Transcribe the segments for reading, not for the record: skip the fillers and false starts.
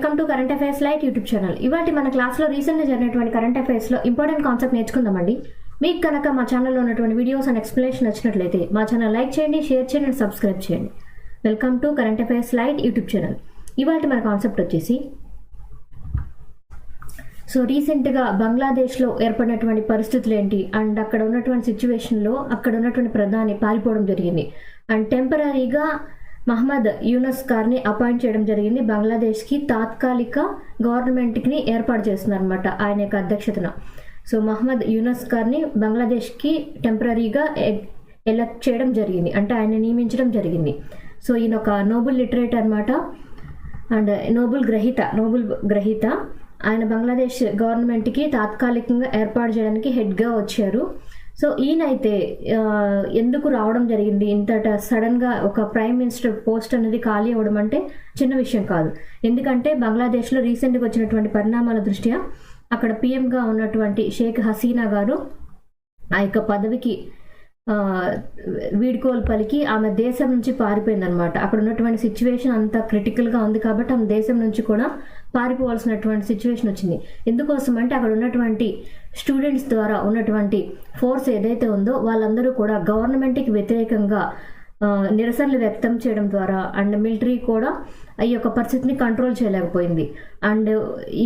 Welcome to current affairs light YouTube channel. ఇవాటి మన క్లాస్లో రీసెంట్గా జరిగినటువంటి కరెంట్ అఫైర్స్లో ఇంపార్టెంట్ కాన్సెప్ట్ నేర్చుకుందామండి. మీకు కనుక మా ఛానల్లో ఉన్నటువంటి వీడియోస్ అండ్ ఎక్స్ప్లెనేషన్ నచ్చినట్లయితే మా ఛానల్ లైక్ చేయండి, షేర్ చేయండి అండ్ సబ్స్క్రైబ్ చేయండి. Welcome to current affairs light YouTube channel. ఇవాటి మన కాన్సెప్ట్ వచ్చేసి రీసెంట్గా బంగ్లాదేశ్లో ఏర్పడినటువంటి పరిస్థితులు ఏంటి అండ్ అక్కడ ఉన్నటువంటి సిచ్యువేషన్లో అక్కడ ఉన్నటువంటి ప్రధాని పారిపోవడం జరిగింది అండ్ టెంపరీగా మహమ్మద్ యూనస్ గారిని అపాయింట్ చేయడం జరిగింది. బంగ్లాదేశ్కి తాత్కాలిక గవర్నమెంట్ని ఏర్పాటు చేస్తున్నారు అనమాట ఆయన యొక్క అధ్యక్షతన. మహమ్మద్ యూనస్ గారిని బంగ్లాదేశ్కి టెంపరీగా ఎలక్ట్ చేయడం జరిగింది, అంటే ఆయన నియమించడం జరిగింది. ఈయన ఒక నోబెల్ లిటరేట్ అనమాట అండ్ నోబెల్ గ్రహీత. ఆయన బంగ్లాదేశ్ గవర్నమెంట్కి తాత్కాలికంగా ఏర్పాటు చేయడానికి హెడ్గా వచ్చారు. ఈయనైతే ఎందుకు రావడం జరిగింది, ఇంతట సడన్గా ఒక ప్రైమ్ మినిస్టర్ పోస్ట్ అనేది ఖాళీ అవ్వడం అంటే చిన్న విషయం కాదు. ఎందుకంటే బంగ్లాదేశ్లో రీసెంట్గా వచ్చినటువంటి పరిణామాల దృష్ట్యా అక్కడ పిఎంగా ఉన్నటువంటి షేక్ హసీనా గారు ఆ యొక్క పదవికి వీడ్కోలు పలికి ఆమె దేశం నుంచి పారిపోయిందనమాట. అక్కడ ఉన్నటువంటి సిచ్యువేషన్ అంతా క్రిటికల్గా ఉంది కాబట్టి ఆమె దేశం నుంచి కూడా పారిపోవాల్సినటువంటి సిచ్యువేషన్ వచ్చింది. ఎందుకోసం అంటే అక్కడ ఉన్నటువంటి స్టూడెంట్స్ ద్వారా ఉన్నటువంటి ఫోర్స్ ఏదైతే ఉందో వాళ్ళందరూ కూడా గవర్నమెంట్కి వ్యతిరేకంగా నిరసనలు వ్యక్తం చేయడం ద్వారా అండ్ మిలిటరీ కూడా ఈ యొక్క పరిస్థితిని కంట్రోల్ చేయలేకపోయింది. అండ్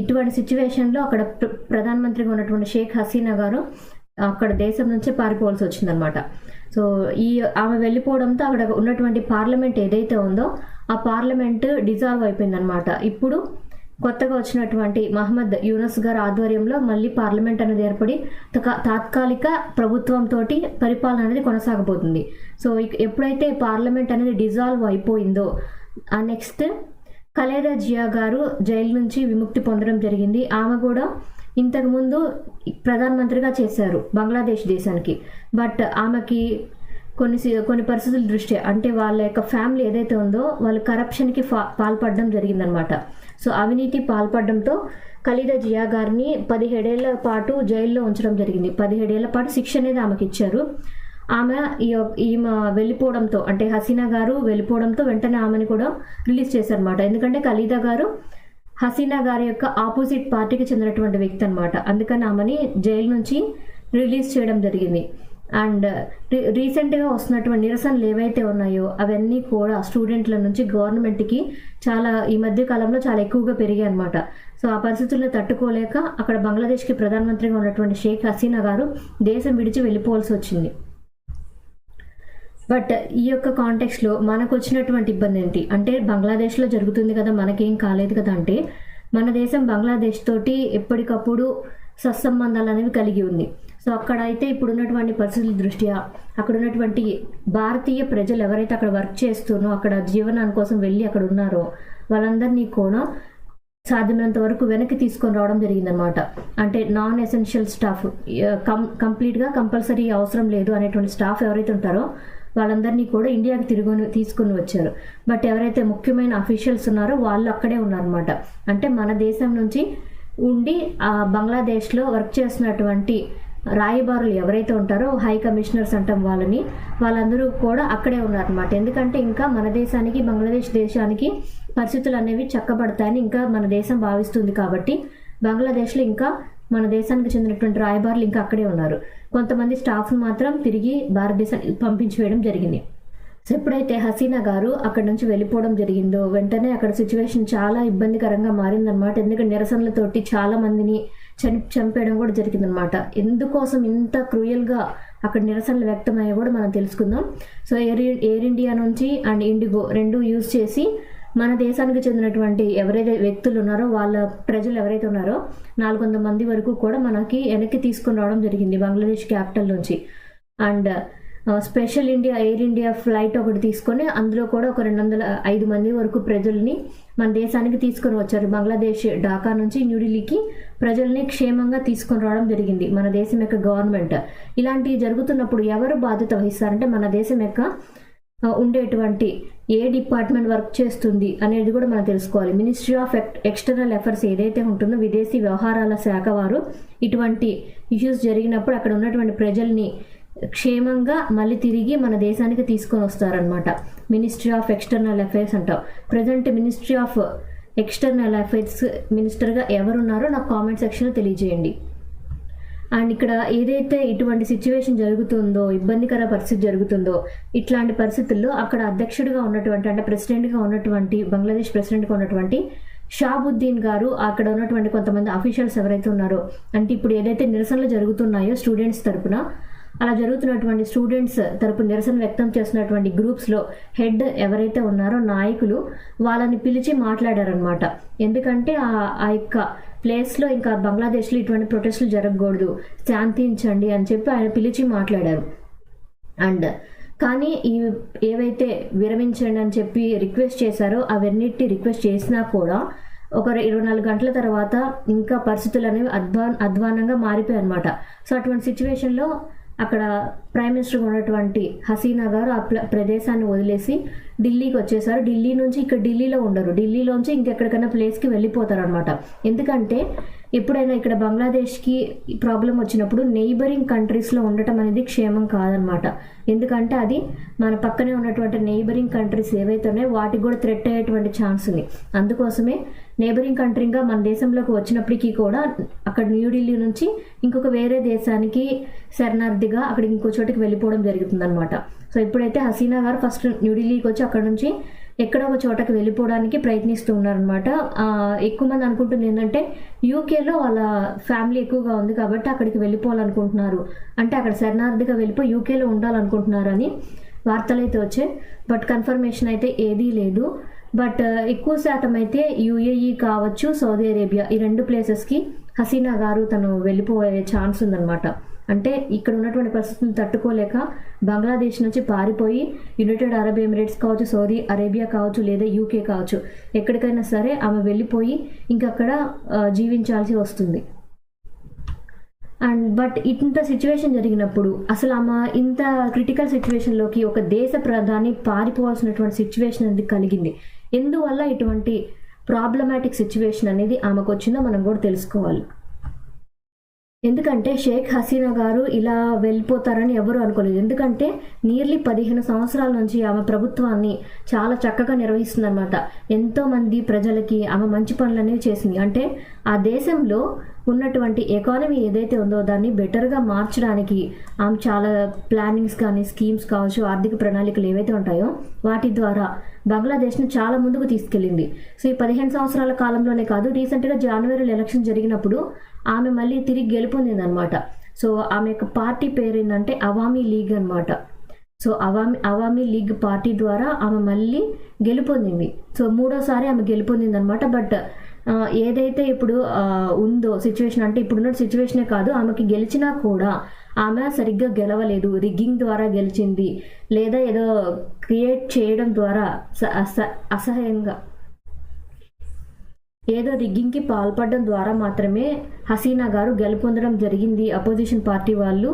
ఇటువంటి సిచ్యువేషన్లో అక్కడ ప్రధానమంత్రిగా ఉన్నటువంటి షేక్ హసీనా గారు అక్కడ దేశం నుంచే పారిపోవాల్సి వచ్చిందనమాట. ఆమె వెళ్ళిపోవడంతో అక్కడ ఉన్నటువంటి పార్లమెంట్ ఏదైతే ఉందో ఆ పార్లమెంట్ డిజాల్వ్ అయిపోయిందనమాట. ఇప్పుడు కొత్తగా వచ్చినటువంటి మహమ్మద్ యూనస్ గారి ఆధ్వర్యంలో మళ్ళీ పార్లమెంట్ అనేది ఏర్పడి తాత్కాలిక ప్రభుత్వంతో పరిపాలన అనేది కొనసాగబోతుంది. ఎప్పుడైతే పార్లమెంట్ అనేది డిజాల్వ్ అయిపోయిందో ఆ నెక్స్ట్ ఖలేదా జియా గారు జైలు నుంచి విముక్తి పొందడం జరిగింది. ఆమె కూడా ఇంతకుముందు ప్రధానమంత్రిగా చేశారు బంగ్లాదేశ్ దేశానికి. బట్ ఆమెకి కొన్ని పరిస్థితుల దృష్ట్యా అంటే వాళ్ళ యొక్క ఫ్యామిలీ ఏదైతే ఉందో వాళ్ళు కరప్షన్కి పాల్పడడం జరిగిందనమాట. అవినీతి పాల్పడడంతో ఖలేదా జియా గారిని 17 ఏళ్ల పాటు జైల్లో ఉంచడం జరిగింది. 17 ఏళ్ల పాటు శిక్ష అనేది ఆమెకి ఇచ్చారు. ఈమె వెళ్ళిపోవడంతో అంటే హసీనా గారు వెళ్ళిపోవడంతో వెంటనే ఆమెను కూడా రిలీజ్ చేశారనమాట. ఎందుకంటే ఖలేదా గారు హసీనా గారి యొక్క ఆపోజిట్ పార్టీకి చెందినటువంటి వ్యక్తి అనమాట. అందుకని ఆమెని జైలు నుంచి రిలీజ్ చేయడం జరిగింది. అండ్ రీసెంట్గా వస్తున్నటువంటి నిరసనలు ఏవైతే ఉన్నాయో అవన్నీ కూడా స్టూడెంట్ల నుంచి గవర్నమెంట్కి చాలా ఈ మధ్య కాలంలో చాలా ఎక్కువగా పెరిగాయి అనమాట. ఆ పరిస్థితుల్లో తట్టుకోలేక అక్కడ బంగ్లాదేశ్కి ప్రధానమంత్రిగా ఉన్నటువంటి షేక్ హసీనా గారు దేశం విడిచి వెళ్ళిపోవాల్సి వచ్చింది. బట్ ఈ యొక్క కాంటెక్స్లో మనకు వచ్చినటువంటి ఇబ్బంది ఏంటి అంటే బంగ్లాదేశ్లో జరుగుతుంది కదా, మనకేం కాలేదు కదా అంటే మన దేశం బంగ్లాదేశ్ తోటి ఎప్పటికప్పుడు సత్సంబంధాలు అనేవి కలిగి ఉంది. అక్కడ అయితే ఇప్పుడు ఉన్నటువంటి పరిస్థితుల దృష్ట్యా అక్కడ ఉన్నటువంటి భారతీయ ప్రజలు ఎవరైతే అక్కడ వర్క్ చేస్తున్నారో అక్కడ జీవనాని కోసం వెళ్ళి అక్కడ ఉన్నారో వాళ్ళందరినీ కూడా సాధ్యమైనంత వరకు వెనక్కి తీసుకొని రావడం జరిగిందనమాట. అంటే నాన్ ఎసెన్షియల్ స్టాఫ్ కంప్లీట్గా కంపల్సరీ అవసరం లేదు అనేటువంటి స్టాఫ్ ఎవరైతే ఉంటారో వాళ్ళందరినీ కూడా ఇండియాకి తీసుకుని వచ్చారు. బట్ ఎవరైతే ముఖ్యమైన అఫీషియల్స్ ఉన్నారో వాళ్ళు అక్కడే ఉన్నారనమాట. అంటే మన దేశం నుంచి ఉండి బంగ్లాదేశ్లో వర్క్ చేస్తున్నటువంటి రాయబారులు ఎవరైతే ఉంటారో హై కమిషనర్స్ అంటాం వాళ్ళందరూ కూడా అక్కడే ఉన్నారనమాట. ఎందుకంటే ఇంకా మన దేశానికి బంగ్లాదేశ్ దేశానికి పరిస్థితులు అనేవి చక్కబడతాయని ఇంకా మన దేశం భావిస్తుంది కాబట్టి బంగ్లాదేశ్లో ఇంకా మన దేశానికి చెందినటువంటి రాయబారులు ఇంకా అక్కడే ఉన్నారు. కొంతమంది స్టాఫ్ను మాత్రం తిరిగి భారతదేశానికి పంపించివేయడం జరిగింది. ఎప్పుడైతే హసీనా గారు అక్కడ నుంచి వెళ్ళిపోవడం జరిగిందో వెంటనే అక్కడ సిచ్యువేషన్ చాలా ఇబ్బందికరంగా మారిందనమాట. ఎందుకంటే నిరసనలతోటి చాలా మందిని చంపేయడం కూడా జరిగిందనమాట. ఎందుకోసం ఇంత క్రూయల్గా అక్కడ నిరసనలు వ్యక్తమయ్యా కూడా మనం తెలుసుకుందాం. ఎయిర్ ఇండియా నుంచి అండ్ ఇండిగో రెండు యూజ్ చేసి మన దేశానికి చెందినటువంటి ఎవరైతే వ్యక్తులు ఉన్నారో వాళ్ళ ప్రజలు ఎవరైతే ఉన్నారో 400 మంది వరకు కూడా మనకి వెనక్కి తీసుకుని రావడం జరిగింది బంగ్లాదేశ్ క్యాపిటల్ నుంచి. And special air India flight ఒకటి తీసుకొని అందులో కూడా ఒక 205 మంది వరకు ప్రజల్ని మన దేశానికి తీసుకొని వచ్చారు. బంగ్లాదేశ్ ఢాకా నుంచి న్యూఢిల్లీకి ప్రజల్ని క్షేమంగా తీసుకొని రావడం జరిగింది మన దేశం యొక్క గవర్నమెంట్. ఇలాంటివి జరుగుతున్నప్పుడు ఎవరు బాధ్యత వహిస్తారంటే మన దేశం యొక్క ఉండేటువంటి ఏ డిపార్ట్మెంట్ వర్క్ చేస్తుంది అనేది కూడా మనం తెలుసుకోవాలి. మినిస్ట్రీ ఆఫ్ ఎక్స్టర్నల్ అఫైర్స్ ఏదైతే ఉంటుందో విదేశీ వ్యవహారాల శాఖ వారు ఇటువంటి ఇష్యూస్ జరిగినప్పుడు అక్కడ ఉన్నటువంటి ప్రజల్ని క్షేమంగా మళ్ళీ తిరిగి మన దేశానికి తీసుకొని వస్తారనమాట. మినిస్ట్రీ ఆఫ్ ఎక్స్టర్నల్ అఫైర్స్ అంటాం. Present ministry of external affairs మినిస్టర్గా ఎవరున్నారో నాకు కామెంట్ సెక్షన్లో తెలియజేయండి. అండ్ ఇక్కడ ఏదైతే ఇటువంటి సిచ్యువేషన్ జరుగుతుందో, ఇబ్బందికర పరిస్థితి జరుగుతుందో, ఇట్లాంటి పరిస్థితుల్లో అక్కడ అధ్యక్షుడిగా ఉన్నటువంటి, అంటే ప్రెసిడెంట్గా ఉన్నటువంటి, బంగ్లాదేశ్ ప్రెసిడెంట్గా ఉన్నటువంటి షాబుద్దీన్ గారు, అక్కడ ఉన్నటువంటి కొంతమంది అఫీషియల్స్ ఎవరైతే ఉన్నారో, అంటే ఇప్పుడు ఏదైతే నిరసనలు జరుగుతున్నాయో స్టూడెంట్స్ తరపున, అలా జరుగుతున్నటువంటి స్టూడెంట్స్ తరపు నిరసన వ్యక్తం చేస్తున్నటువంటి గ్రూప్స్లో హెడ్ ఎవరైతే ఉన్నారో నాయకులు, వాళ్ళని పిలిచి మాట్లాడారనమాట. ఎందుకంటే ఆ యొక్క ప్లేస్లో ఇంకా బంగ్లాదేశ్లో ఇటువంటి ప్రొటెస్టులు జరగకూడదు, శాంతించండి అని చెప్పి ఆయన పిలిచి మాట్లాడారు. అండ్ కానీ ఏవైతే విరమించండి అని చెప్పి రిక్వెస్ట్ చేశారో అవన్నిటి రిక్వెస్ట్ చేసినా కూడా ఒక 24 గంటల తర్వాత ఇంకా పరిస్థితులు అనేవి అధ్వానంగా మారిపోయాయి అనమాట. సో అటువంటి సిచ్యువేషన్లో అక్కడ ప్రైమ్ మినిస్టర్గా ఉన్నటువంటి హసీనా గారు ఆ ప్రదేశాన్ని వదిలేసి ఢిల్లీకి వచ్చేసారు. ఢిల్లీ నుంచి ఇక్కడ ఢిల్లీలో ఉండరు, ఢిల్లీలోంచి ఇంకెక్కడికైనా ప్లేస్కి వెళ్ళిపోతారు అనమాట. ఎందుకంటే ఎప్పుడైనా ఇక్కడ బంగ్లాదేశ్కి ప్రాబ్లం వచ్చినప్పుడు నెయిబరింగ్ కంట్రీస్లో ఉండటం అనేది క్షేమం కాదనమాట. ఎందుకంటే అది మన పక్కనే ఉన్నటువంటి నెయిబరింగ్ కంట్రీస్ ఏవైతే ఉన్నాయో వాటికి కూడా థ్రెట్ అయ్యేటువంటి ఛాన్స్ ఉంది. అందుకోసమే నేబరింగ్ కంట్రీగా మన దేశంలోకి వచ్చినప్పటికీ కూడా అక్కడ న్యూఢిల్లీ నుంచి ఇంకొక వేరే దేశానికి శరణార్థిగా అక్కడికి ఇంకో చోటికి వెళ్ళిపోవడం జరుగుతుందన్నమాట. సో ఇప్పుడైతే హసీనా గారు ఫస్ట్ న్యూఢిల్లీకి వచ్చి అక్కడ నుంచి ఎక్కడో ఒక చోటకి వెళ్ళిపోవడానికి ప్రయత్నిస్తూ ఉన్నారనమాట. ఎక్కువ మంది అనుకుంటుంది ఏంటంటే యూకేలో వాళ్ళ ఫ్యామిలీ ఎక్కువగా ఉంది కాబట్టి అక్కడికి వెళ్ళిపోవాలనుకుంటున్నారు, అంటే అక్కడ శరణార్థిగా వెళ్ళిపోయి యూకేలో ఉండాలనుకుంటున్నారు అని వార్తలు అయితే వచ్చాయి. బట్ కన్ఫర్మేషన్ అయితే ఏదీ లేదు. బట్ ఎక్కువ శాతం అయితే యుఏఈ కావచ్చు, సౌదీ అరేబియా, ఈ 2 ప్లేసెస్కి హసీనా గారు తను వెళ్ళిపోయే ఛాన్స్ ఉందన్నమాట. అంటే ఇక్కడ ఉన్నటువంటి పరిస్థితులను తట్టుకోలేక బంగ్లాదేశ్ నుంచి పారిపోయి యునైటెడ్ అరబ్ ఎమిరేట్స్ కావచ్చు, సౌదీ అరేబియా కావచ్చు, లేదా యూకే కావచ్చు, ఎక్కడికైనా సరే ఆమె వెళ్ళిపోయి ఇంకక్కడ జీవించాల్సి వస్తుంది. అండ్ బట్ ఇంత సిచ్యువేషన్ జరిగినప్పుడు అసలు ఆమె ఇంత క్రిటికల్ సిచ్యువేషన్లోకి ఒక దేశ ప్రధాని పారిపోవాల్సినటువంటి సిచ్యువేషన్ అనేది కలిగింది. ఎందువల్ల ఇటువంటి ప్రాబ్లమాటిక్ సిచ్యువేషన్ అనేది ఆమెకు వచ్చిందో మనం కూడా తెలుసుకోవాలి. ఎందుకంటే షేక్ హసీనా గారు ఇలా వెళ్ళిపోతారని ఎవరు అనుకోలేదు. ఎందుకంటే నియర్లీ 15 సంవత్సరాల నుంచి ఆమె ప్రభుత్వాన్ని చాలా చక్కగా నిర్వహిస్తుందన్నమాట. ఎంతోమంది ప్రజలకి ఆమె మంచి పనులు అనేవి చేసింది. అంటే ఆ దేశంలో ఉన్నటువంటి ఎకానమీ ఏదైతే ఉందో దాన్ని బెటర్గా మార్చడానికి ఆమె చాలా ప్లానింగ్స్ కానీ, స్కీమ్స్ కావచ్చు, ఆర్థిక ప్రణాళికలు ఏవైతే ఉంటాయో వాటి ద్వారా బంగ్లాదేశ్ని చాలా ముందుకు తీసుకెళ్ళింది. సో ఈ 15 సంవత్సరాల కాలంలోనే కాదు, రీసెంట్గా జనవరిలో ఎలక్షన్ జరిగినప్పుడు ఆమె మళ్ళీ తిరిగి గెలుపొందింది అనమాట. సో ఆమె యొక్క పార్టీ పేరు ఏంటంటే అవామీ లీగ్ అనమాట. సో అవామీ లీగ్ పార్టీ ద్వారా ఆమె మళ్ళీ గెలుపొందింది. సో 3వసారి ఆమె గెలుపొందింది అనమాట. బట్ ఏదైతే ఇప్పుడు ఉందో సిచ్యువేషన్, అంటే ఇప్పుడున్న సిచ్యువేషనే కాదు, ఆమెకి గెలిచినా కూడా ఆమె సరిగ్గా గెలవలేదు, రిగ్గింగ్ ద్వారా గెలిచింది, లేదా ఏదో క్రియేట్ చేయడం ద్వారా అసహ్యంగా ఏదో రిగ్గింగ్కి పాల్పడడం ద్వారా మాత్రమే హసీనా గారు గెలుపొందడం జరిగింది. అపోజిషన్ పార్టీ వాళ్ళు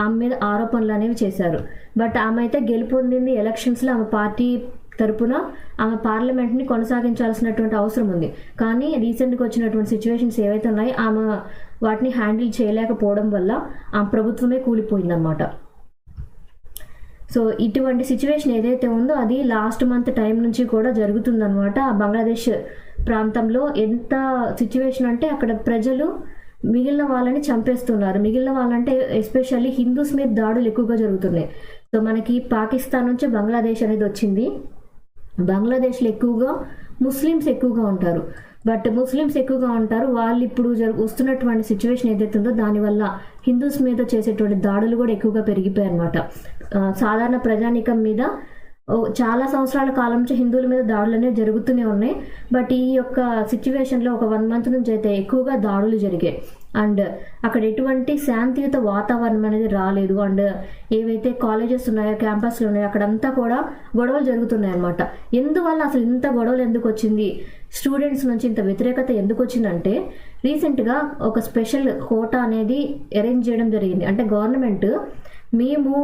ఆమె మీద ఆరోపణలు అనేవి చేశారు. బట్ ఆమె అయితే గెలుపొందింది ఎలక్షన్స్లో. ఆమె పార్టీ తరపున ఆమె పార్లమెంట్ని కొనసాగించాల్సినటువంటి అవసరం ఉంది. కానీ రీసెంట్గా వచ్చినటువంటి సిచ్యువేషన్స్ ఏవైతే ఉన్నాయో ఆమె వాటిని హ్యాండిల్ చేయలేకపోవడం వల్ల ఆ ప్రభుత్వమే కూలిపోయిందన్నమాట. సో ఇటువంటి సిచ్యువేషన్ ఏదైతే ఉందో అది లాస్ట్ మంత్ టైం నుంచి కూడా జరుగుతుందన్నమాట. బంగ్లాదేశ్ ప్రాంతంలో ఎంత సిచ్యువేషన్ అంటే అక్కడ ప్రజలు మిగిలిన వాళ్ళని చంపేస్తున్నారు. మిగిలిన వాళ్ళంటే ఎస్పెషల్లీ హిందూస్ మీద దాడులు ఎక్కువగా జరుగుతున్నాయి. సో మనకి పాకిస్తాన్ నుంచి బంగ్లాదేశ్ అనేది వచ్చింది. బంగ్లాదేశ్లో ఎక్కువగా ముస్లిమ్స్ ఎక్కువగా ఉంటారు. బట్ ముస్లిమ్స్ ఎక్కువగా ఉంటారు, వాళ్ళు ఇప్పుడు వస్తున్నటువంటి సిచ్యువేషన్ ఏదైతే ఉందో దానివల్ల హిందూస్ మీద చేసేటువంటి దాడులు కూడా ఎక్కువగా పెరిగిపోయాయి అన్నమాట. సాధారణ ప్రజానీకం మీద చాలా సంవత్సరాల కాలం నుంచి హిందువుల మీద దాడులు అనేవి జరుగుతూనే ఉన్నాయి. బట్ ఈ యొక్క సిచ్యువేషన్లో ఒక 1 మంత్ నుంచి అయితే ఎక్కువగా దాడులు జరిగాయి. అండ్ అక్కడ ఎటువంటి శాంతియుత వాతావరణం అనేది రాలేదు. అండ్ ఏవైతే కాలేజెస్ ఉన్నాయో, క్యాంపస్లు ఉన్నాయో అక్కడంతా కూడా గొడవలు జరుగుతున్నాయి అన్నమాట. ఎందువల్ల అసలు ఇంత గొడవలు ఎందుకు వచ్చింది, స్టూడెంట్స్ నుంచి ఇంత వ్యతిరేకత ఎందుకు వచ్చిందంటే రీసెంట్గా ఒక స్పెషల్ కోటా అనేది అరేంజ్ చేయడం జరిగింది. అంటే గవర్నమెంట్ మేము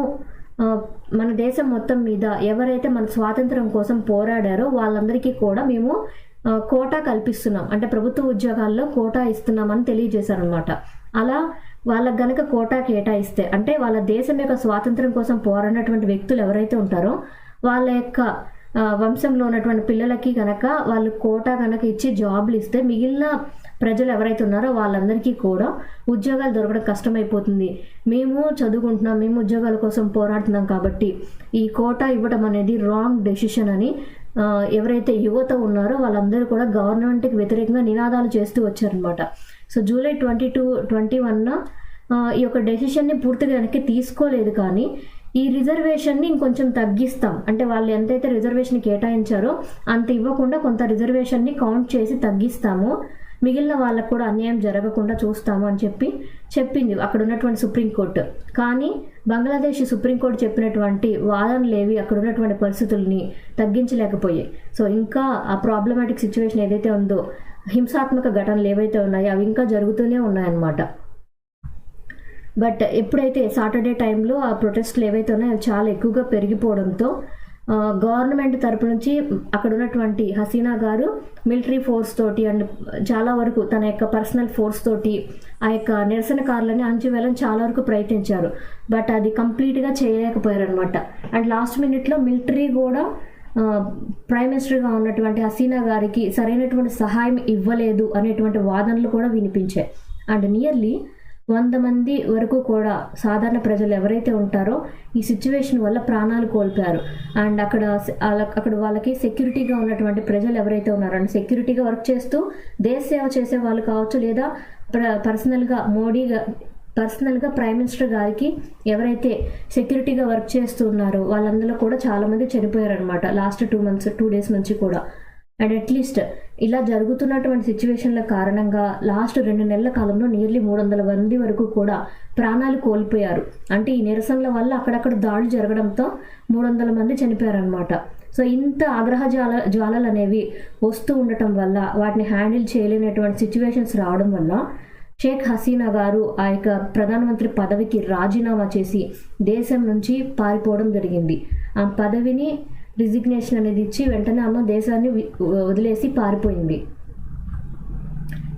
మన దేశం మొత్తం మీద ఎవరైతే మన స్వాతంత్రం కోసం పోరాడారో వాళ్ళందరికీ కూడా మేము కోటా కల్పిస్తున్నాం, అంటే ప్రభుత్వ ఉద్యోగాల్లో కోటా ఇస్తున్నామని తెలియజేశారనమాట. అలా వాళ్ళకి గనక కోటా కేటాయిస్తే, అంటే వాళ్ళ దేశం యొక్క స్వాతంత్రం కోసం పోరాడినటువంటి వ్యక్తులు ఎవరైతే ఉంటారో వాళ్ళ యొక్క వంశంలో ఉన్నటువంటి పిల్లలకి కనుక వాళ్ళు కోటా కనుక ఇచ్చి జాబ్లు ఇస్తే మిగిలిన ప్రజలు ఎవరైతే ఉన్నారో వాళ్ళందరికీ కూడా ఉద్యోగాలు దొరకడం కష్టమైపోతుంది. మేము చదువుకుంటున్నాం, మేము ఉద్యోగాల కోసం పోరాడుతున్నాం కాబట్టి ఈ కోటా ఇవ్వడం అనేది రాంగ్ డెసిషన్ అని ఎవరైతే యువత ఉన్నారో వాళ్ళందరూ కూడా గవర్నమెంట్కి వ్యతిరేకంగా నినాదాలు చేస్తూ వచ్చారనమాట. సో జూలై 21 ఈ యొక్క డెసిషన్ని పూర్తిగా వెనక్కి తీసుకోలేదు, కానీ ఈ రిజర్వేషన్ని ఇంకొంచెం తగ్గిస్తాం అంటే వాళ్ళు ఎంతైతే రిజర్వేషన్ కేటాయించారో అంత ఇవ్వకుండా కొంత రిజర్వేషన్ని కౌంట్ చేసి తగ్గిస్తాము, మిగిలిన వాళ్ళకు కూడా అన్యాయం జరగకుండా చూస్తాము అని చెప్పింది అక్కడ ఉన్నటువంటి సుప్రీంకోర్టు. కానీ బంగ్లాదేశ్ సుప్రీంకోర్టు చెప్పినటువంటి వాదనలేవి అక్కడ ఉన్నటువంటి పరిస్థితుల్ని తగ్గించలేకపోయాయి. సో ఇంకా ఆ ప్రాబ్లమాటిక్ సిచ్యువేషన్ ఏదైతే ఉందో, హింసాత్మక ఘటనలు ఏవైతే ఉన్నాయో అవి ఇంకా జరుగుతూనే ఉన్నాయన్నమాట. బట్ ఎప్పుడైతే సాటర్డే టైంలో ఆ ప్రొటెస్ట్లు ఏవైతే ఉన్నాయో అవి చాలా ఎక్కువగా పెరిగిపోవడంతో గవర్నమెంట్ తరపు నుంచి అక్కడ ఉన్నటువంటి హసీనా గారు మిలిటరీ ఫోర్స్ తోటి అండ్ చాలా వరకు తన యొక్క పర్సనల్ ఫోర్స్ తోటి ఆ యొక్క నిరసనకారులని అణచివేయాలని చాలా వరకు ప్రయత్నించారు. బట్ అది కంప్లీట్గా చేయలేకపోయారు అనమాట. అండ్ లాస్ట్ మినిట్లో మిలిటరీ కూడా ప్రైమ్ మినిస్టర్గా ఉన్నటువంటి హసీనా గారికి సరైనటువంటి సహాయం ఇవ్వలేదు అనేటువంటి వాదనలు కూడా వినిపించాయి. అండ్ నియర్లీ 100 మంది వరకు కూడా సాధారణ ప్రజలు ఎవరైతే ఉంటారో ఈ సిచ్యువేషన్ వల్ల ప్రాణాలు కోల్పోయారు. అండ్ అక్కడ వాళ్ళకి సెక్యూరిటీగా ఉన్నటువంటి ప్రజలు ఎవరైతే ఉన్నారో అంటే సెక్యూరిటీగా వర్క్ చేస్తూ దేశ సేవ చేసే వాళ్ళు కావచ్చు, లేదా పర్సనల్గా ప్రైమ్ మినిస్టర్ గారికి ఎవరైతే సెక్యూరిటీగా వర్క్ చేస్తూ ఉన్నారో వాళ్ళందరూ కూడా చాలామంది చనిపోయారు అనమాట లాస్ట్ 2 డేస్ నుంచి కూడా. అండ్ అట్లీస్ట్ ఇలా జరుగుతున్నటువంటి సిచ్యువేషన్ల కారణంగా లాస్ట్ 2 నెలల కాలంలో నియర్లీ 300 మంది వరకు కూడా ప్రాణాలు కోల్పోయారు. అంటే ఈ నిరసనల వల్ల అక్కడక్కడ దాడులు జరగడంతో 300 మంది చనిపోయారనమాట. సో ఇంత ఆగ్రహ జ్వాలలు అనేవి వస్తూ ఉండటం వల్ల వాటిని హ్యాండిల్ చేయలేనటువంటి సిచ్యువేషన్స్ రావడం వల్ల షేక్ హసీనా గారు ఆ యొక్క ప్రధానమంత్రి పదవికి రాజీనామా చేసి దేశం నుంచి పారిపోవడం జరిగింది. ఆ పదవిని రిజిగ్నేషన్ అనేది ఇచ్చి వెంటనే ఆమె దేశాన్ని వదిలేసి పారిపోయింది.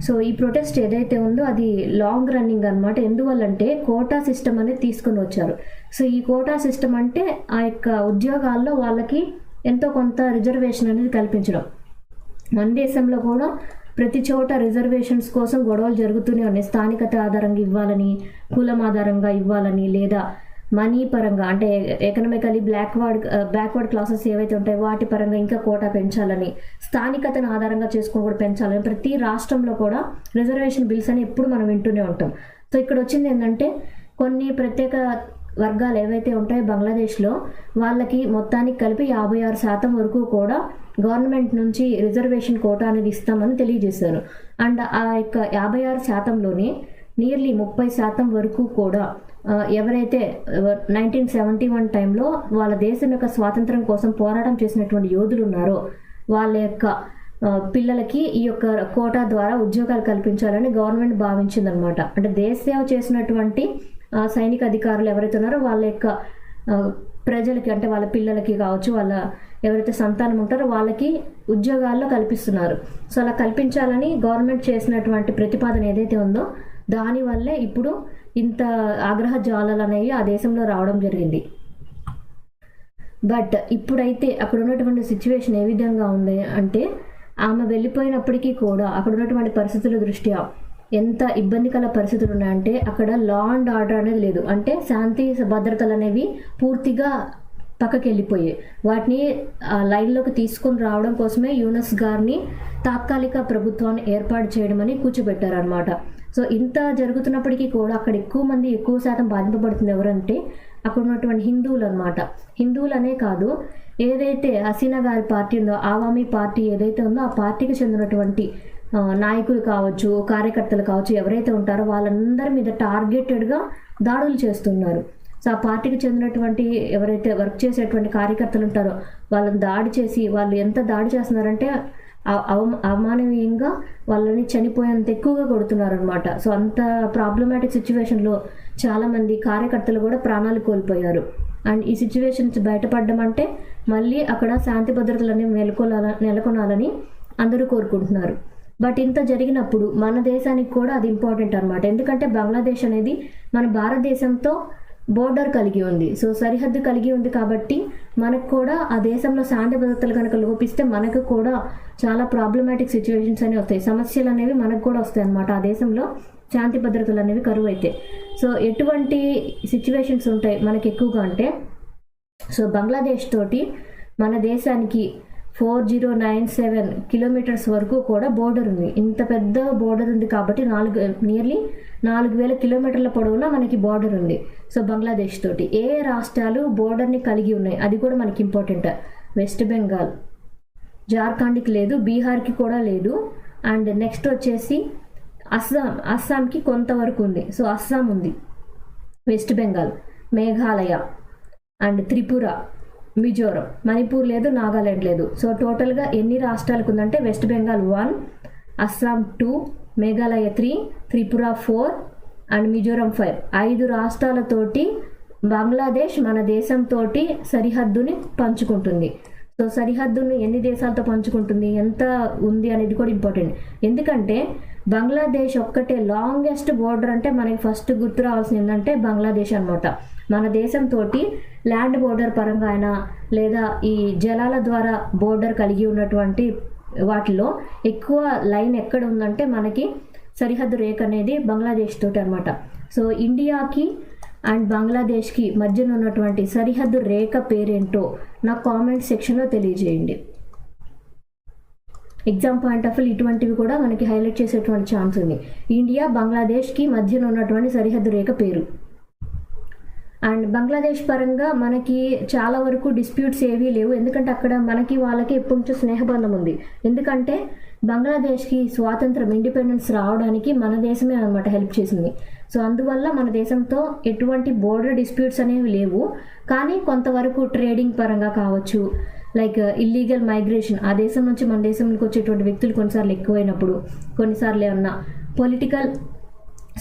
సో ఈ ప్రొటెస్ట్ ఏదైతే ఉందో అది లాంగ్ రన్నింగ్ అనమాట. ఎందువల్లంటే కోటా సిస్టమ్ అనేది తీసుకొని వచ్చారు. సో ఈ కోటా సిస్టమ్ అంటే ఆ యొక్క ఉద్యోగాల్లో వాళ్ళకి ఎంతో కొంత రిజర్వేషన్ అనేది కల్పించడం. మన దేశంలో కూడా ప్రతి చోట రిజర్వేషన్స్ కోసం గొడవలు జరుగుతూనే ఉన్నాయి. స్థానికత ఆధారంగా ఇవ్వాలని, కులం ఆధారంగా ఇవ్వాలని, లేదా మనీ పరంగా అంటే ఎకనామికలీ బ్యాక్వర్డ్ క్లాసెస్ ఏవైతే ఉంటాయో వాటి పరంగా ఇంకా కోటా పెంచాలని, స్థానికతను ఆధారంగా చేసుకొని కూడా పెంచాలని ప్రతి రాష్ట్రంలో కూడా రిజర్వేషన్ బిల్స్ అని ఎప్పుడు మనం వింటూనే ఉంటాం. సో ఇక్కడ వచ్చింది ఏంటంటే కొన్ని ప్రత్యేక వర్గాలు ఏవైతే ఉంటాయో బంగ్లాదేశ్లో వాళ్ళకి మొత్తానికి కలిపి 56% వరకు కూడా గవర్నమెంట్ నుంచి రిజర్వేషన్ కోటా అనేది ఇస్తామని తెలియజేశారు. అండ్ ఆ యొక్క 56%లోనే నియర్లీ 30% వరకు కూడా ఎవరైతే 1971 టైంలో వాళ్ళ దేశం యొక్క స్వాతంత్రం కోసం పోరాటం చేసినటువంటి యోధులు ఉన్నారో వాళ్ళ యొక్క పిల్లలకి ఈ యొక్క కోటా ద్వారా ఉద్యోగాలు కల్పించాలని గవర్నమెంట్ భావించిందనమాట. అంటే దేశ సేవ చేసినటువంటి సైనిక అధికారులు ఎవరైతే ఉన్నారో వాళ్ళ యొక్క ప్రజలకి అంటే వాళ్ళ పిల్లలకి కావచ్చు, వాళ్ళ ఎవరైతే సంతానం ఉంటారో వాళ్ళకి ఉద్యోగాల్లో కల్పిస్తున్నారు. సో అలా కల్పించాలని గవర్నమెంట్ చేసినటువంటి ప్రతిపాదన ఏదైతే ఉందో దానివల్లే ఇప్పుడు ఇంత ఆగ్రహ జ్వాలలు అనేవి ఆ దేశంలో రావడం జరిగింది. బట్ ఇప్పుడైతే అక్కడ ఉన్నటువంటి సిచ్యువేషన్ ఏ విధంగా ఉంది అంటే ఆమె వెళ్ళిపోయినప్పటికీ కూడా అక్కడ ఉన్నటువంటి పరిస్థితుల దృష్ట్యా ఎంత ఇబ్బందికర పరిస్థితులు ఉన్నాయంటే అక్కడ లా అండ్ ఆర్డర్ అనేది లేదు. అంటే శాంతి భద్రతలు అనేవి పూర్తిగా పక్కకి వెళ్ళిపోయాయి. వాటిని లైన్లోకి తీసుకొని రావడం కోసమే యూనస్ గారిని తాత్కాలిక ప్రభుత్వాన్ని ఏర్పాటు చేయడం అని కూర్చోబెట్టారనమాట. సో ఇంత జరుగుతున్నప్పటికీ కూడా అక్కడ ఎక్కువ శాతం బాధింపబడుతుంది ఎవరంటే అక్కడ ఉన్నటువంటి హిందువులు అనమాట. హిందువులనే కాదు, ఏదైతే హసీనా గారి పార్టీ ఉందో ఆవామీ పార్టీ ఏదైతే ఉందో ఆ పార్టీకి చెందినటువంటి నాయకులు కావచ్చు, కార్యకర్తలు కావచ్చు, ఎవరైతే ఉంటారో వాళ్ళందరి మీద టార్గెటెడ్గా దాడులు చేస్తున్నారు. సో ఆ పార్టీకి చెందినటువంటి ఎవరైతే వర్క్ చేసేటువంటి కార్యకర్తలు ఉంటారో వాళ్ళని దాడి చేసి వాళ్ళు ఎంత దాడి చేస్తున్నారంటే అమానవీయంగా వాళ్ళని చనిపోయేంత ఎక్కువగా కొడుతున్నారు అనమాట. సో అంత ప్రాబ్లమాటిక్ సిచ్యువేషన్లో చాలామంది కార్యకర్తలు కూడా ప్రాణాలు కోల్పోయారు. అండ్ ఈ సిచ్యువేషన్ నుంచి బయటపడడం అంటే మళ్ళీ అక్కడ శాంతి భద్రతలని నెలకొనాలని అందరూ కోరుకుంటున్నారు. బట్ ఇంత జరిగినప్పుడు మన దేశానికి కూడా అది ఇంపార్టెంట్ అనమాట. ఎందుకంటే బంగ్లాదేశ్ అనేది మన భారతదేశంతో బోర్డర్ కలిగి ఉంది. సో సరిహద్దు కలిగి ఉంది కాబట్టి మనకు కూడా ఆ దేశంలో శాంతి భద్రతలు కనుక లోపిస్తే మనకు కూడా చాలా ప్రాబ్లమాటిక్ సిచ్యువేషన్స్ అనేవి వస్తాయి, సమస్యలు అనేవి మనకు కూడా వస్తాయి అన్నమాట. ఆ దేశంలో శాంతి భద్రతలు అనేవి కరువు అయితే సో ఎటువంటి సిచ్యువేషన్స్ ఉంటాయి మనకి ఎక్కువగా అంటే, సో బంగ్లాదేశ్ తోటి మన దేశానికి 4097 కిలోమీటర్స్ వరకు కూడా బోర్డర్ ఉంది. ఇంత పెద్ద బోర్డర్ ఉంది కాబట్టి నియర్లీ 4000 కిలోమీటర్ల పొడవునా మనకి బోర్డర్ ఉంది. సో బంగ్లాదేశ్ తోటి ఏ రాష్ట్రాలు బోర్డర్ని కలిగి ఉన్నాయి అది కూడా మనకి ఇంపార్టెంట్. వెస్ట్ బెంగాల్, జార్ఖండ్కి లేదు, బీహార్కి కూడా లేదు. అండ్ నెక్స్ట్ వచ్చేసి అస్సాంకి కొంతవరకు ఉంది. సో అస్సాం ఉంది, వెస్ట్ బెంగాల్, మేఘాలయ అండ్ త్రిపుర, మిజోరం, మణిపూర్ లేదు, నాగాలాండ్ లేదు. సో టోటల్గా ఎన్ని రాష్ట్రాలకు ఉందంటే వెస్ట్ బెంగాల్ 1, అస్సాం 2, మేఘాలయ 3, త్రిపుర 4 అండ్ మిజోరం 5. 5 రాష్ట్రాలతోటి బంగ్లాదేశ్ మన దేశంతో సరిహద్దుని పంచుకుంటుంది. సో సరిహద్దును ఎన్ని దేశాలతో పంచుకుంటుంది, ఎంత ఉంది అనేది కూడా ఇంపార్టెంట్. ఎందుకంటే బంగ్లాదేశ్ ఒక్కటే లాంగెస్ట్ బోర్డర్ అంటే మనకి ఫస్ట్ గుర్తు రావాల్సింది ఏంటంటే బంగ్లాదేశ్ అనమాట. మన దేశంతో ల్యాండ్ బోర్డర్ పరంగా అయినా లేదా ఈ జలాల ద్వారా బోర్డర్ కలిగి ఉన్నటువంటి వాటిలో ఎక్కువ లైన్ ఎక్కడ ఉందంటే మనకి సరిహద్దు రేఖ అనేది బంగ్లాదేశ్ తోటి అనమాట. సో ఇండియాకి అండ్ బంగ్లాదేశ్కి మధ్యన ఉన్నటువంటి సరిహద్దు రేఖ పేరేంటో నాకు కామెంట్ సెక్షన్లో తెలియజేయండి. ఎగ్జామ్ పాయింట్ ఆఫ్ వ్యూ ఇటువంటివి కూడా మనకి హైలైట్ చేసేటువంటి ఛాన్స్ ఉంది. ఇండియా బంగ్లాదేశ్కి మధ్యన ఉన్నటువంటి సరిహద్దు రేఖ పేరు. అండ్ బంగ్లాదేశ్ పరంగా మనకి చాలా వరకు డిస్ప్యూట్స్ ఏవీ లేవు, ఎందుకంటే అక్కడ మనకి వాళ్ళకి ఎప్పటి నుంచో స్నేహబంధం ఉంది. ఎందుకంటే బంగ్లాదేశ్కి స్వాతంత్రం ఇండిపెండెన్స్ రావడానికి మన దేశమే అనమాట హెల్ప్ చేసింది. సో అందువల్ల మన దేశంతో ఎటువంటి బోర్డర్ డిస్ప్యూట్స్ అనేవి లేవు. కానీ కొంతవరకు ట్రేడింగ్ పరంగా కావచ్చు, లైక్ ఇల్లీగల్ మైగ్రేషన్, ఆ దేశం నుంచి మన దేశంలోకి వచ్చేటువంటి వ్యక్తులు కొన్నిసార్లు ఎక్కువైనప్పుడు, కొన్నిసార్లు ఏమన్నా పొలిటికల్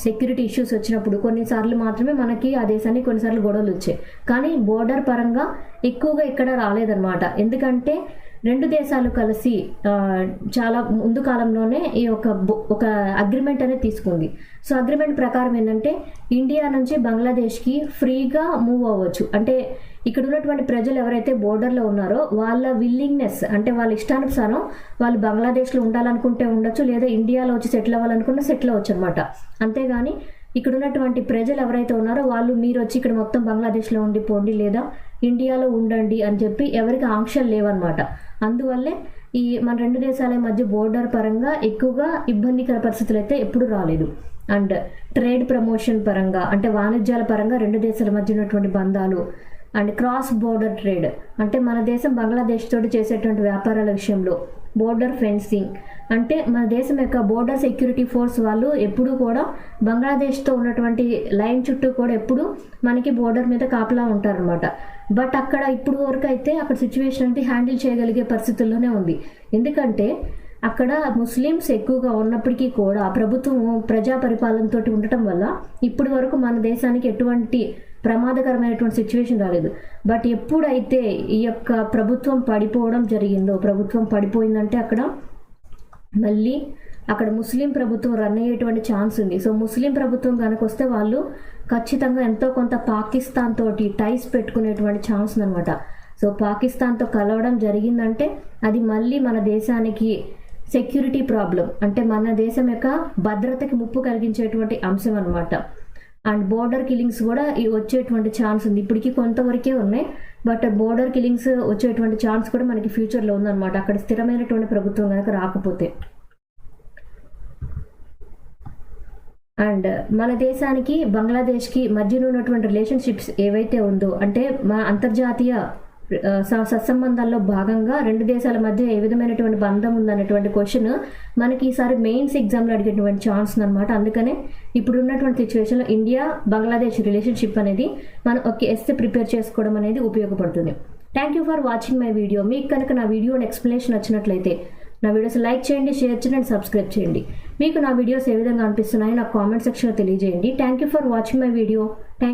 సెక్యూరిటీ ఇష్యూస్ వచ్చినప్పుడు కొన్నిసార్లు మాత్రమే మనకి ఆ దేశానికి కొన్నిసార్లు గొడవలు వచ్చాయి. కానీ బోర్డర్ పరంగా ఎక్కువగా ఇక్కడ రాలేదన్నమాట. ఎందుకంటే 2 దేశాలు కలిసి చాలా ముందు కాలంలోనే ఈ ఒక అగ్రిమెంట్ అనేది తీసుకుంది. సో అగ్రిమెంట్ ప్రకారం ఏంటంటే ఇండియా నుంచి బంగ్లాదేశ్కి ఫ్రీగా మూవ్ అవ్వచ్చు. అంటే ఇక్కడ ఉన్నటువంటి ప్రజలు ఎవరైతే బోర్డర్లో ఉన్నారో వాళ్ళ విల్లింగ్నెస్, అంటే వాళ్ళ ఇష్టానుసారం వాళ్ళు బంగ్లాదేశ్లో ఉండాలనుకుంటే ఉండొచ్చు, లేదా ఇండియాలో వచ్చి సెటిల్ అవ్వాలనుకున్నా సెటిల్ అవ్వచ్చు అనమాట. అంతేగాని ఇక్కడ ఉన్నటువంటి ప్రజలు ఎవరైతే ఉన్నారో వాళ్ళు మీరు వచ్చి ఇక్కడ మొత్తం బంగ్లాదేశ్లో ఉండిపోండి లేదా ఇండియాలో ఉండండి అని చెప్పి ఎవరికి ఆంక్షలు లేవన్నమాట. అందువల్లే ఈ మన 2 దేశాల మధ్య బోర్డర్ పరంగా ఎక్కువగా ఇబ్బందికర పరిస్థితులు అయితే ఎప్పుడు రాలేదు. అండ్ ట్రేడ్ ప్రమోషన్ పరంగా అంటే వాణిజ్యాల పరంగా 2 దేశాల మధ్య ఉన్నటువంటి బంధాలు అండ్ క్రాస్ బోర్డర్ ట్రేడ్ అంటే మన దేశం బంగ్లాదేశ్ తోటి చేసేటువంటి వ్యాపారాల విషయంలో బోర్డర్ ఫెన్సింగ్ అంటే మన దేశం యొక్క బోర్డర్ సెక్యూరిటీ ఫోర్స్ వాళ్ళు ఎప్పుడూ కూడా బంగ్లాదేశ్తో ఉన్నటువంటి లైన్ చుట్టూ కూడా ఎప్పుడు మనకి బోర్డర్ మీద కాపలా ఉంటారనమాట. బట్ అక్కడ ఇప్పుడు వరకు అయితే అక్కడ సిచ్యువేషన్ అంటే హ్యాండిల్ చేయగలిగే పరిస్థితుల్లోనే ఉంది. ఎందుకంటే అక్కడ ముస్లిమ్స్ ఎక్కువగా ఉన్నప్పటికీ కూడా ప్రభుత్వం ప్రజా పరిపాలనతో ఉండటం వల్ల ఇప్పటి వరకు మన దేశానికి ఎటువంటి ప్రమాదకరమైనటువంటి సిచ్యువేషన్ రాలేదు. బట్ ఎప్పుడైతే ఈ యొక్క ప్రభుత్వం పడిపోవడం జరిగిందో, ప్రభుత్వం పడిపోయిందంటే అక్కడ మళ్ళీ అక్కడ ముస్లిం ప్రభుత్వం రన్ అయ్యేటువంటి ఛాన్స్ ఉంది. సో ముస్లిం ప్రభుత్వం కనుక వస్తే వాళ్ళు ఖచ్చితంగా ఎంతో కొంత పాకిస్తాన్ తోటి టైస్ పెట్టుకునేటువంటి ఛాన్స్ ఉందన్నమాట. సో పాకిస్తాన్తో కలవడం జరిగిందంటే అది మళ్ళీ మన దేశానికి సెక్యూరిటీ ప్రాబ్లం అంటే మన దేశం యొక్క భద్రతకి ముప్పు కలిగించేటువంటి అంశం అనమాట. అండ్ బోర్డర్ కిల్లింగ్స్ కూడా వచ్చేటువంటి ఛాన్స్ ఉంది. ఇప్పటికీ కొంతవరకే ఉన్నాయి, బట్ బోర్డర్ కిల్లింగ్స్ వచ్చేటువంటి ఛాన్స్ కూడా మనకి ఫ్యూచర్లో ఉందన్నమాట అక్కడ స్థిరమైనటువంటి ప్రభుత్వం కనుక రాకపోతే. అండ్ మన దేశానికి బంగ్లాదేశ్కి మధ్యన ఉన్నటువంటి రిలేషన్షిప్స్ ఏవైతే ఉందో అంటే మన అంతర్జాతీయ సత్సంబంధాల్లో భాగంగా 2 దేశాల మధ్య ఏ విధమైనటువంటి బంధం ఉందనేటువంటి క్వశ్చన్ మనకి ఈసారి మెయిన్స్ ఎగ్జామ్లో అడిగేటువంటి ఛాన్స్ అనమాట. అందుకనే ఇప్పుడు ఉన్నటువంటి సిచ్యువేషన్లో ఇండియా బంగ్లాదేశ్ రిలేషన్షిప్ అనేది మనం ఒక ఎస్సే ప్రిపేర్ చేసుకోవడం అనేది ఉపయోగపడుతుంది. Thank you for watching my video. మీకు కనుక నా వీడియో ఎక్స్ప్లెనేషన్ నచ్చినట్లయితే నా వీడియోస్ లైక్ చేయండి, షేర్ చేయండి అండ్ సబ్స్క్రైబ్ చేయండి. మీకు నా వీడియోస్ ఏ విధంగా అనిపిస్తున్నాయో నాకు కామెంట్ సెక్షన్లో తెలియజేయండి. Thank you for watching my video.